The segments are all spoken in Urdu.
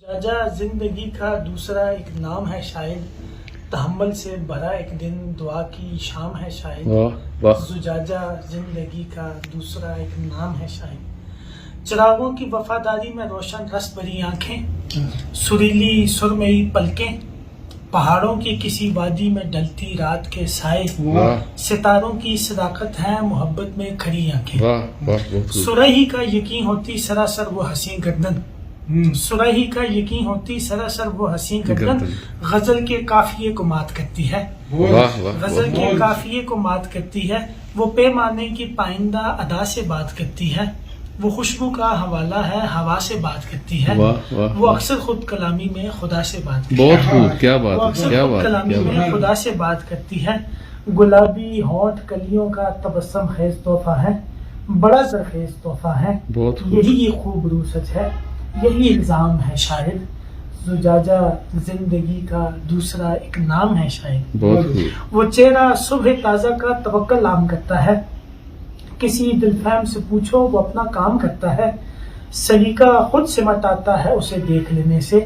راجا زندگی کا دوسرا ایک نام ہے شاید، تحمل سے بھرا ایک دن دعا کی شام ہے شاید۔ زجاجہ زندگی کا دوسرا ایک نام ہے شاید۔ چراغوں کی وفاداری میں روشن رس بھری آنکھیں، سریلی سرمئی پلکیں، پہاڑوں کی کسی وادی میں ڈلتی رات کے سائے، ستاروں کی صداقت ہے محبت میں کھڑی آنکھیں۔ سرہی کا یقین ہوتی سراسر وہ حسین گردن، سرہی کا یقین ہوتی سراسر وہ حسین گردن، غزل کے قافیے کو مات کرتی ہے، غزل کے قافیے کو مات کرتی ہے۔ وہ پیمانے کی پائندہ ادا سے بات کرتی ہے، وہ خوشبو کا حوالہ ہے ہوا سے بات کرتی ہے، وہ اکثر خود کلامی میں خدا سے بات کرتی ہے، بہت خوب، کیا بات، وہ اکثر کیا خود بات، کلامی کیا میں بات۔ خدا سے بات کرتی ہے۔ گلابی ہونٹ کلیوں کا تبسم خیز تحفہ ہے، بڑا زرخیز تحفہ ہے، بہت خوب۔ یہی یہ خوبرو سچ ہے، یہی الزام ہے شاید۔ زجاجہ زندگی کا دوسرا ایک نام ہے شاید۔ بہت خوب۔ وہ چہرہ صبح تازہ کا توکل عام کرتا ہے، کسی دل فہم سے پوچھو وہ اپنا کام کرتا ہے، سلیقہ خود سمٹ آتا ہے اسے دیکھ لینے سے،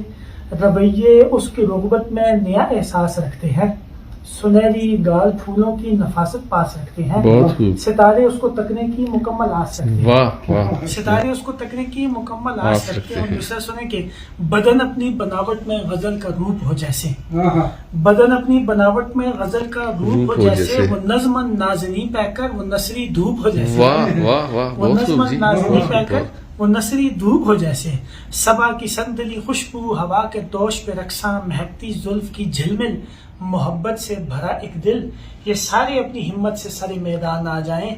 رویے اس کی رغبت میں نیا احساس رکھتے ہیں، سنہری گال پھولوں کی نفاست پاس رکھتے ہیں، بہت خوب۔ ستارے اس کو تکنے کی مکمل آس رکھتے ہیں، واہ واہ، ستارے اس کو تکنے کی مکمل آس رکھتے ہیں۔ اور دوسرا سنیں کہ بدن اپنی بناوٹ میں غزل کا روپ ہو جیسے، بدن اپنی بناوٹ میں غزل کا روپ ہو جیسے، وہ نظم نازنی پہ کر وہ نثری دھوپ ہو جیسے، واہ واہ واہ، وہ بہت خوب نظم جی، نازنی بہت پہ کر خوب۔ وہ نثری دھوپ ہو جیسے، صبا کی سندلی خوشبو ہوا کے دوش پہ رقصاں مہکتی زلف کی جھلمل، محبت سے بھرا ایک دل، یہ سارے اپنی ہمت سے سارے میدان آ جائیں،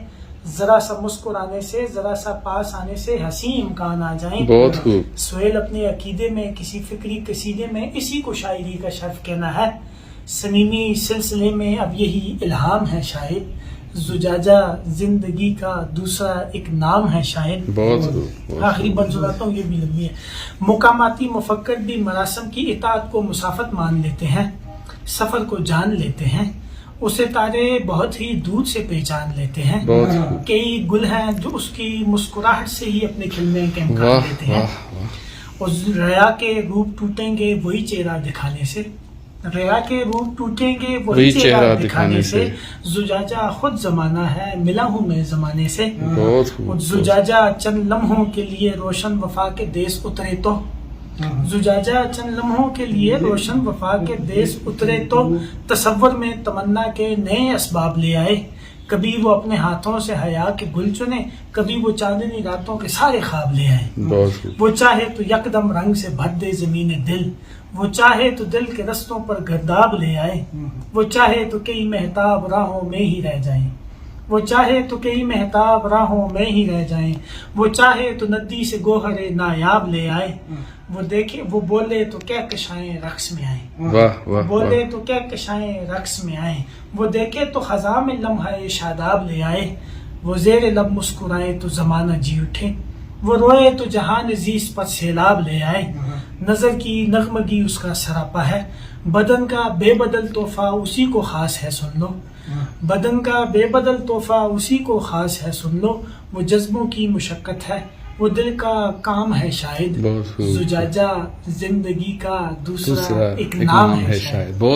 ذرا سا مسکرانے سے ذرا سا پاس آنے سے ہنسی امکان آ جائیں۔ بہت خوب۔ سہیل اپنے عقیدے میں کسی فکری قصیدے میں اسی کو شاعری کا شرف کہنا ہے، صمیمی سلسلے میں اب یہی الہام ہے شاید۔ زجاجہ زندگی کا دوسرا ایک نام ہے شاید۔ بہت خوب۔ آخری بنسلاتا ہوں، یہ بھی لمبی ہے۔ مقاماتی مفکر بھی مراسم کی اطاعت کو مسافت مان لیتے ہیں، سفر کو جان لیتے ہیں، اسے تارے بہت ہی دور سے پہچان لیتے ہیں، بہت خوب۔ کئی گل ہیں جو اس کی مسکراہٹ سے ہی اپنے کھلنے کے امکان واہ لیتے ہیں، واہ واہ، اور ریا کے روپ ٹوٹیں گے وہی چہرہ دکھانے سے، ریا کے روپ ٹوٹیں گے وہی چہرہ دکھانے سے، زجاجہ خود زمانہ ہے ملا ہوں میں زمانے سے، بہت خوب۔ زجاجہ چند لمحوں کے لیے روشن وفا کے دیس اترے تو، زجاجہ چند لمحوں کے لیے روشن وفا کے دیس اترے تو، تصور میں تمنا کے نئے اسباب لے آئے، کبھی وہ اپنے ہاتھوں سے حیا کے گل چنے، کبھی وہ چاندنی راتوں کے سارے خواب لے آئے، بہت خوب۔ وہ چاہے تو یکدم رنگ سے بھر دے زمین دل، وہ چاہے تو دل کے رستوں پر گرداب لے آئے، وہ چاہے تو کئی مہتاب راہوں میں ہی رہ جائیں، وہ چاہے تو کئی مہتاب راہوں میں ہی رہ جائیں، وہ چاہے تو ندی سے گوہر نایاب لے آئے، وہ دیکھے وہ بولے تو کیا کشائیں رقص میں آئیں، واہ واہ بولے واہ، تو کیا کشائیں رقص میں آئیں، وہ دیکھے تو خزاں میں لمحہ شاداب لے آئے، وہ زیر لب مسکرائے تو زمانہ جی اٹھے، وہ روئے تو جہان عزیز پر سیلاب لے آئے، نظر کی نغمگی اس کا سراپا ہے، بدن کا بے بدل تحفہ اسی کو خاص ہے سن لو، بدن کا بے بدل تحفہ اسی کو خاص ہے سن لو، وہ جذبوں کی مشقت ہے وہ دل کا کام ہے شاید۔ بہت خوب۔ زجاجہ زندگی کا دوسرا دوسرا ایک نام ہے شاید۔ بہت